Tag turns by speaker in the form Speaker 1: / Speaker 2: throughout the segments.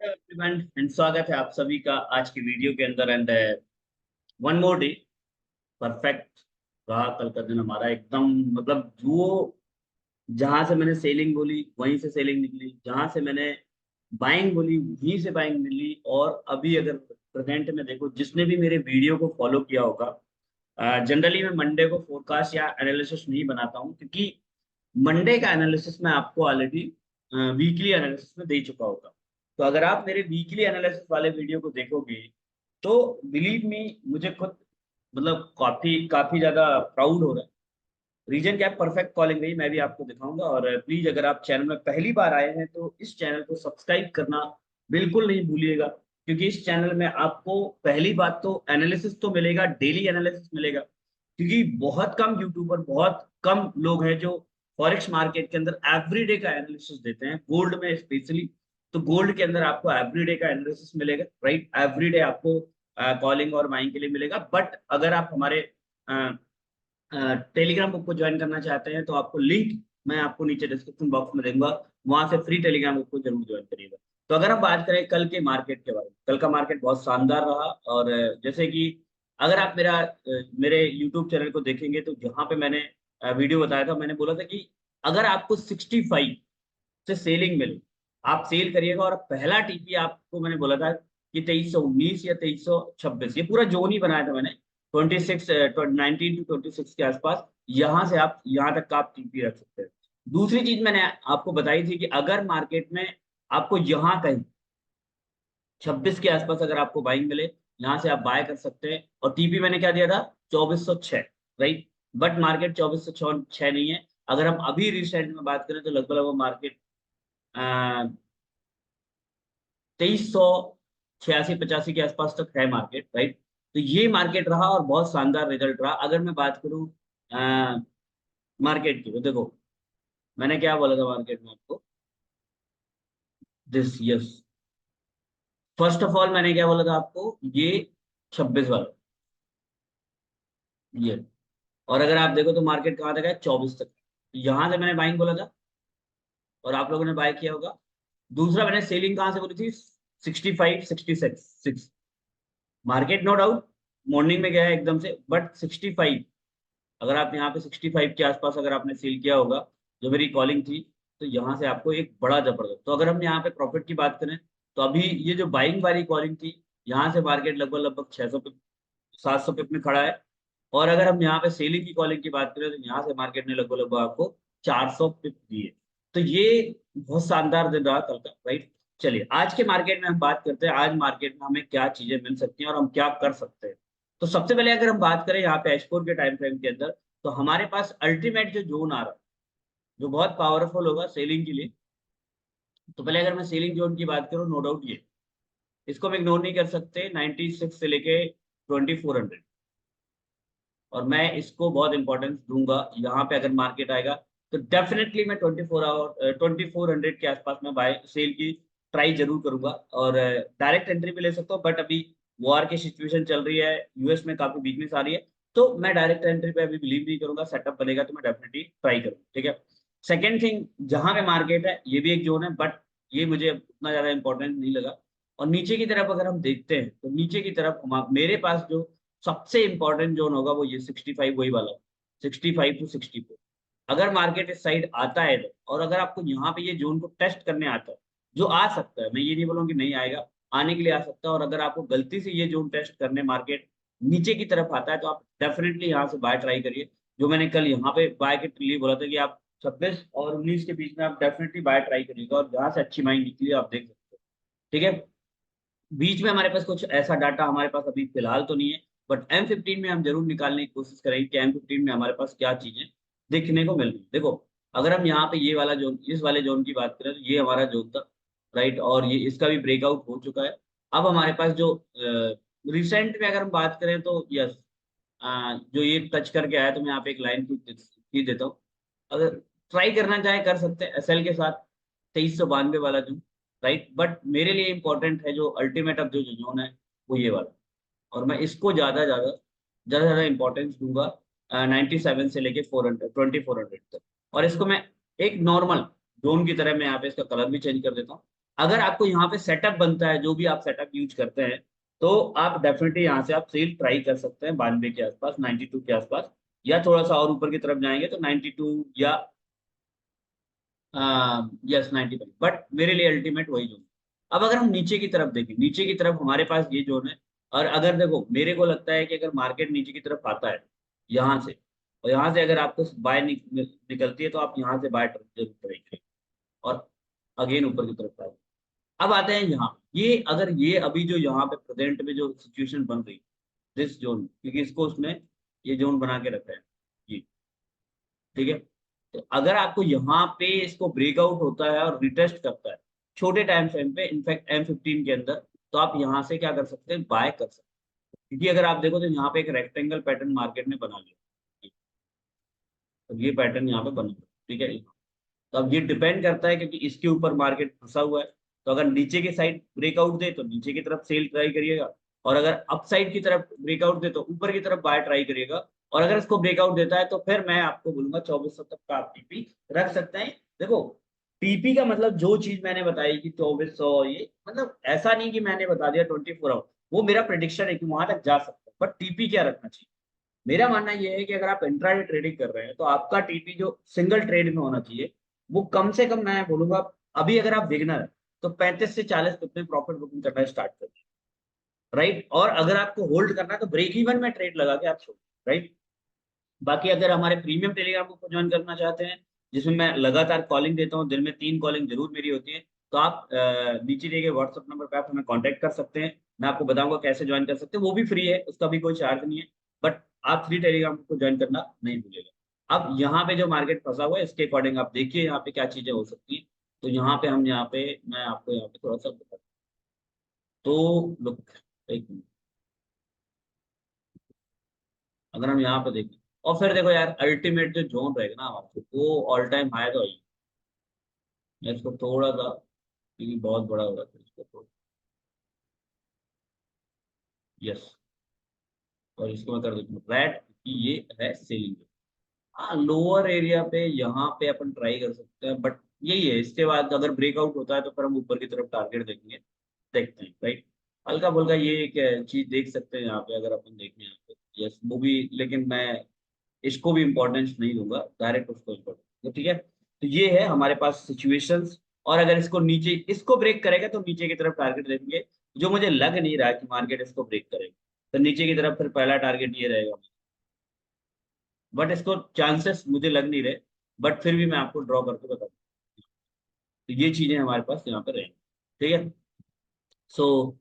Speaker 1: Everyone and स्वागत है आप सभी का आज की वीडियो के अंदर। And one more day perfect रहा कल का दिन हमारा एकदम। मतलब जो जहां से मैंने सेलिंग बोली वहीं से सेलिंग निकली, जहां से मैंने बाइंग बोली वहीं से बाइंग मिली। और अभी अगर प्रेजेंट में देखो, जिसने भी मेरे वीडियो को फॉलो किया होगा, जनरली मैं मंडे को फोरकास्ट या एनालिसिस नहीं बनाता हूँ, क्योंकि मंडे का एनालिसिस मैं आपको ऑलरेडी वीकली एनालिसिस में दे चुका होगा। तो अगर आप मेरे वीकली एनालिसिस वाले वीडियो को देखोगे तो बिलीव मी, मुझे खुद मतलब काफी काफी ज्यादा प्राउड हो रहा है। रीजन क्या है? परफेक्ट कॉलिंग रही, मैं भी आपको दिखाऊंगा। और प्लीज अगर आप चैनल में पहली बार आए हैं तो इस चैनल को सब्सक्राइब करना बिल्कुल नहीं भूलिएगा, क्योंकि इस चैनल में आपको पहली बात तो एनालिसिस तो मिलेगा, डेली एनालिसिस मिलेगा। क्योंकि बहुत कम यूट्यूबर, बहुत कम लोग हैं जो फॉरेक्स मार्केट के अंदर एवरीडे का एनालिसिस देते हैं, गोल्ड में स्पेशली। तो गोल्ड के अंदर आपको एवरीडे का एनालिसिस मिलेगा, राइट? एवरीडे आपको कॉलिंग और बाइंग के लिए मिलेगा। बट अगर आप हमारे टेलीग्राम ग्रुप को ज्वाइन करना चाहते हैं तो आपको लिंक मैं आपको नीचे डिस्क्रिप्शन बॉक्स में दूंगा, वहां से फ्री टेलीग्राम ग्रुप को जरूर ज्वाइन करिएगा। तो अगर हम बात करें कल के मार्केट के बारे में, कल का मार्केट बहुत शानदार रहा। और जैसे कि अगर आप मेरे यूट्यूब चैनल को देखेंगे तो जहां पे मैंने वीडियो बताया था, मैंने बोला था कि अगर आपको 65 से सेलिंग मिले, आप सेल करिएगा। और पहला टीपी आपको मैंने बोला था कि 2319 या 2326, ये पूरा जोन ही बनाया था मैंने। 26 19 to 26 के आसपास, यहाँ से आप यहाँ तक का आप टीपी रख सकते हैं। दूसरी चीज मैंने आपको बताई थी कि अगर मार्केट में आपको यहाँ कहीं 26 के आसपास अगर आपको बाइंग मिले, यहाँ से आप बाय कर सकते हैं। और टीपी मैंने क्या दिया था? 2406, राइट? बट मार्केट 2406 नहीं है। अगर हम अभी रिसेंट में बात करें तो लगभग वो मार्केट 2386 85 के आसपास तक है मार्केट, राइट? तो ये मार्केट रहा और बहुत शानदार रिजल्ट रहा। अगर मैं बात करूं मार्केट की, तो देखो मैंने क्या बोला था मार्केट में आपको, this yes. First of all मैंने क्या बोला था आपको? ये 26 वाला, ये। और अगर आप देखो तो मार्केट कहाँ तक है? 24 तक। यहां से मैंने बाइंग बोला था और आप लोगों ने बाय किया होगा। दूसरा, मैंने सेलिंग कहाँ से बोली थी? 65 66। मार्केट नो डाउट मॉर्निंग में गया है एकदम से, बट 65, अगर आप यहाँ पे 65 के आसपास अगर आपने सेल किया होगा, जो मेरी कॉलिंग थी, तो यहाँ से आपको एक बड़ा जबरदस्त। तो अगर हम यहाँ पे प्रॉफिट की बात करें तो अभी ये जो बाइंग वाली कॉलिंग थी, यहाँ से मार्केट लगभग लगभग 600 पे 700 पिप में खड़ा है। और अगर हम यहाँ पे सेलिंग की कॉलिंग की बात करें तो यहाँ से मार्केट ने लगभग लगभग आपको 400 पिप दिए। तो ये बहुत शानदार दिन रहा कल का, राइट? चलिए आज के मार्केट में हम बात करते हैं, आज मार्केट में हमें क्या चीजें मिल सकती हैं और हम क्या कर सकते हैं। तो सबसे पहले अगर हम बात करें यहाँ पे H4 के टाइम फ्रेम के अंदर, तो हमारे पास अल्टीमेट जो जोन आ रहा है, जो बहुत पावरफुल होगा सेलिंग के लिए। तो पहले अगर मैं सेलिंग जोन की बात करूँ, नो डाउट ये, इसको हम इग्नोर नहीं कर सकते, 96 से लेके 2400। और मैं इसको बहुत इंपॉर्टेंस दूंगा। यहाँ पे अगर मार्केट आएगा तो डेफिनेटली मैं 2400 के आसपास में बाय सेल की ट्राई जरूर करूंगा। और डायरेक्ट एंट्री भी ले सकता हूँ, बट अभी वॉर की सिचुएशन चल रही है, यूएस में काफी वीकनेस आ रही है, तो मैं डायरेक्ट एंट्री पे अभी बिलीव नहीं करूंगा। सेटअप बनेगा तो मैं डेफिनेटली ट्राई करूंगा, ठीक है? सेकेंड थिंग, जहां पे मार्केट है ये भी एक जोन है, बट ये मुझे उतना ज्यादा इंपॉर्टेंट नहीं लगा। और नीचे की तरफ अगर हम देखते हैं तो नीचे की तरफ मेरे पास जो सबसे इंपॉर्टेंट जोन होगा वो ये 65, वही वाला 65 to 64। अगर मार्केट इस साइड आता है तो, और अगर आपको यहाँ पे ये जोन को टेस्ट करने आता है, जो आ सकता है, मैं ये नहीं बोलूँ कि नहीं आएगा, आने के लिए आ सकता है। और अगर आपको गलती से ये जोन टेस्ट करने मार्केट नीचे की तरफ आता है तो आप डेफिनेटली यहाँ से बाय ट्राई करिए। जो मैंने कल यहाँ पे बाय के लिए बोला था कि आप 26 और 19 के बीच में आप डेफिनेटली बाय ट्राई करिएगा, और जहाँ से अच्छी माइंड निकली आप देख सकते हो, ठीक है? बीच में हमारे पास कुछ ऐसा डाटा हमारे पास अभी फिलहाल तो नहीं है, बट M15 में हम जरूर निकालने की कोशिश करेंगे कि M15 में हमारे पास क्या चीजें देखने को मिल रही है। देखो अगर हम यहाँ पे ये वाला जोन, इस वाले जोन की बात करें तो ये हमारा जोन था, राइट? और ये इसका भी ब्रेकआउट हो चुका है। अब हमारे पास जो रिसेंट में अगर हम बात करें तो यस, जो ये टच करके आया, तो मैं यहाँ पे एक लाइन खींच देता हूँ। अगर ट्राई करना चाहे कर सकते हैं एसएल के साथ, 2392 वाला जो, राइट? बट मेरे लिए इंपॉर्टेंट है जो अल्टीमेट अब जो जोन है वो ये वाला। और मैं इसको ज्यादा ज्यादा ज्यादा ज्यादा इंपॉर्टेंस दूंगा 97 से लेके 400 2400 तक। और इसको मैं एक नॉर्मल जोन की तरह मैं यहाँ पे इसका कलर भी चेंज कर देता हूँ। अगर आपको यहाँ पे सेटअप बनता है, जो भी आप सेटअप यूज करते हैं, तो आप डेफिनेटली यहाँ से आप सेल ट्राई कर सकते हैं 92 के आसपास, 92 के आसपास, या थोड़ा सा और ऊपर की तरफ जाएंगे तो 92 या यस 95, बट मेरे लिए अल्टीमेट वही जोन। अब अगर हम नीचे की तरफ देखें, नीचे की तरफ हमारे पास ये जोन है, और अगर देखो मेरे को लगता है कि अगर मार्केट नीचे की तरफ आता है यहाँ से, और यहाँ से अगर आपको बाय निकलती है, तो आप यहाँ से बाय जरूर करेंगे, और अगेन ऊपर की तरफ आए। अब आते हैं यहाँ, ये अगर ये अभी जो यहाँ पे प्रेजेंट में जो सिचुएशन बन रही, दिस जोन, क्योंकि इसको उसने ये जोन बना के रखा है ये, ठीक है। तो अगर आपको यहाँ पे इसको ब्रेकआउट होता है और रिटेस्ट करता है छोटे टाइम फ्रेम पे, इनफैक्ट M15 के अंदर, तो आप यहाँ से क्या कर सकते हैं, बाय कर सकते हैं। क्योंकि अगर आप देखो तो यहाँ पे एक रेक्टेंगल पैटर्न मार्केट ने बना लिया, तो ये पैटर्न यहाँ पे बना हुआ, ठीक है। तो अब ये डिपेंड करता है, क्योंकि इसके ऊपर मार्केट फंसा हुआ है, तो अगर नीचे की साइड ब्रेकआउट दे तो नीचे की तरफ सेल ट्राई करिएगा, और अगर अप साइड की तरफ ब्रेकआउट दे तो ऊपर की तरफ बाय ट्राई करिएगा, और अगर इसको ब्रेकआउट देता है तो फिर मैं आपको बोलूंगा 2400 तक का आप टीपी रख सकते हैं। देखो, टीपी का मतलब जो चीज मैंने बताई कि 2400, ये मतलब ऐसा नहीं कि मैंने बता दिया 24 आवर, वो मेरा प्रिडिक्शन है कि वहां तक जा सकता है, बट टीपी क्या रखना चाहिए। मेरा मानना यह है कि अगर आप इंट्राडे ट्रेडिंग कर रहे हैं, तो आपका टीपी जो सिंगल ट्रेड में होना चाहिए, वो कम से कम, मैं बोलूंगा अभी अगर आप बिगनर है तो 35 से 40 पिप में प्रॉफिट बुकिंग करना स्टार्ट करिए, राइट। और अगर आपको होल्ड करना है तो ब्रेक इवन में ट्रेड लगा के आप छोड़िए, राइट। बाकी अगर हमारे प्रीमियम टेलीग्राम को ज्वाइन करना चाहते हैं, जिसमें मैं लगातार कॉलिंग देता हूँ, दिन में 3 कॉलिंग जरूर मेरी होती है, तो आप नीचे दिए गए व्हाट्सएप नंबर पे आप हमें कांटेक्ट कर सकते हैं। मैं आपको बताऊंगा कैसे ज्वाइन कर सकते हैं, वो भी फ्री है, उसका भी कोई चार्ज नहीं है, बट आप फ्री टेलीग्राम को ज्वाइन करना नहीं भूलिएगा। अब यहाँ पे जो मार्केट फंसा हुआ है, इसके अकॉर्डिंग आप देखिए यहाँ पे क्या चीजें हो सकती है। तो यहाँ पे हम यहाँ पे मैं आपको यहाँ पे थोड़ा सा बता, तो लुक, एक मिनट, अगर हम यहाँ पे देखें, और फिर देखो यार, अल्टीमेट जो जोन रहेगा ना हमारे, वो ऑल टाइम हाई तो आई, मैं इसको थोड़ा सा, क्योंकि बहुत बड़ा हो रहा था इसको थोड़ा, यस, और इसको मैं कर देता हूँ रेड, कि ये है सेलिंग। हाँ, लोअर एरिया पे यहाँ पे अपन ट्राई कर सकते हैं, बट यही है, इसके बाद अगर ब्रेकआउट होता है तो फिर हम ऊपर की तरफ टारगेट देखेंगे, देखते हैं, राइट। हल्का फुल्का ये एक चीज देख सकते हैं यहाँ पे, अगर अपन देखें यहाँ पे, यस वो भी, लेकिन मैं इसको भी इम्पोर्टेंस नहीं दूंगा, डायरेक्ट उसको इम्पोर्टेंस, तो ठीक है। तो ये है हमारे पास सिचुएशंस, और अगर इसको नीचे, इसको ब्रेक करेगा तो नीचे की तरफ टारगेट देंगे, जो मुझे लग नहीं रहा कि मार्केट इसको ब्रेक करेगा, तो नीचे की तरफ फिर पहला टारगेट ये रहेगा, बट इसको चांसेस मुझे लग नहीं रहे, बट फिर भी मैं आपको ड्रॉ करके बताऊँ। तो ये चीजें हमारे पास यहाँ पर रहेंगी, ठीक है। सो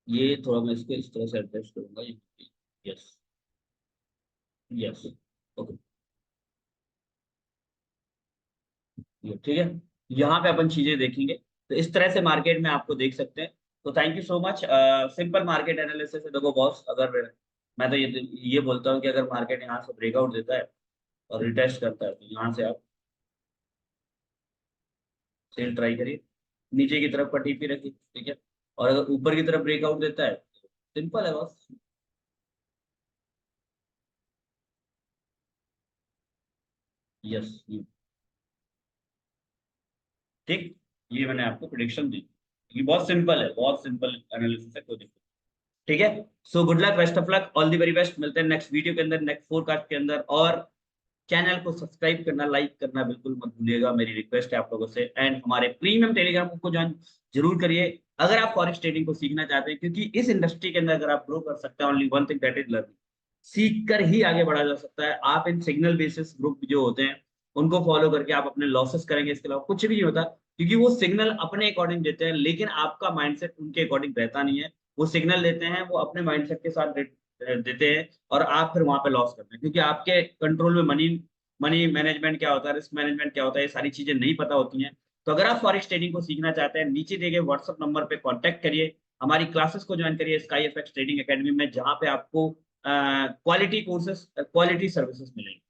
Speaker 1: ये थोड़ा मैं इसको इस तरह से एडजस्ट करूंगा, यस, यस, ओके, ये ठीक है। यहाँ पे अपन चीजें देखेंगे, तो इस तरह से मार्केट में आपको देख सकते हैं। तो thank you so much. Simple market analysis है, देखो बॉस, अगर मैं तो ये बोलता हूँ कि अगर मार्केट यहाँ से ब्रेकआउट देता है और रिटेस्ट करता है, तो यहाँ से आप सेल ट्राई करिए, नीचे की तरफ का टीपी रखिए, ठीक है। और अगर ऊपर की तरफ ब्रेकआउट देता है, सिंपल है बॉस, यस, ठीक। ये मैंने आपको प्रिडिक्शन दी, ये बहुत सिंपल है, बहुत सिंपल एनालिसिस है, कोई दिक्कत नहीं। ठीक है। So good luck, best of luck, all the very best, मिलते हैं नेक्स्ट वीडियो के अंदर, नेक्स्ट फोरकास्ट के अंदर, और चैनल को सब्सक्राइब करना, लाइक करना बिल्कुल मत भूलिएगा, मेरी रिक्वेस्ट है आप लोगों से, एंड हमारे प्रीमियम टेलीग्राम को ज्वाइन जरूर करिए अगर आप फॉरेक्स ट्रेडिंग को सीखना चाहते हैं, क्योंकि इस इंडस्ट्री के अंदर अगर आप ग्रो कर सकते हैं, only one thing that is learning, सीख कर ही आगे बढ़ा जा सकता है। आप इन सिग्नल बेसिस ग्रुप जो होते हैं, उनको फॉलो करके आप अपने लॉसेस करेंगे, इसके अलावा कुछ भी नहीं होता, क्योंकि वो सिग्नल अपने अकॉर्डिंग देते हैं, लेकिन आपका माइंडसेट उनके अकॉर्डिंग रहता नहीं है। वो सिग्नल देते हैं, वो अपने माइंडसेट के साथ देते हैं, और आप फिर वहां पे लॉस करते हैं, क्योंकि आपके कंट्रोल में मनी मनी मैनेजमेंट क्या होता है, रिस्क मैनेजमेंट क्या होता है, ये सारी चीजें नहीं पता होती हैं। तो अगर आप फॉरेक्स ट्रेडिंग को सीखना चाहते हैं, नीचे दिए गए व्हाट्सएप नंबर पे कांटेक्ट करिए, हमारी क्लासेस को ज्वाइन करिए स्काई एफएक्स ट्रेडिंग एकेडमी में, जहां पे आपको क्वालिटी कोर्सेज, क्वालिटी सर्विसेज मिलेंगी।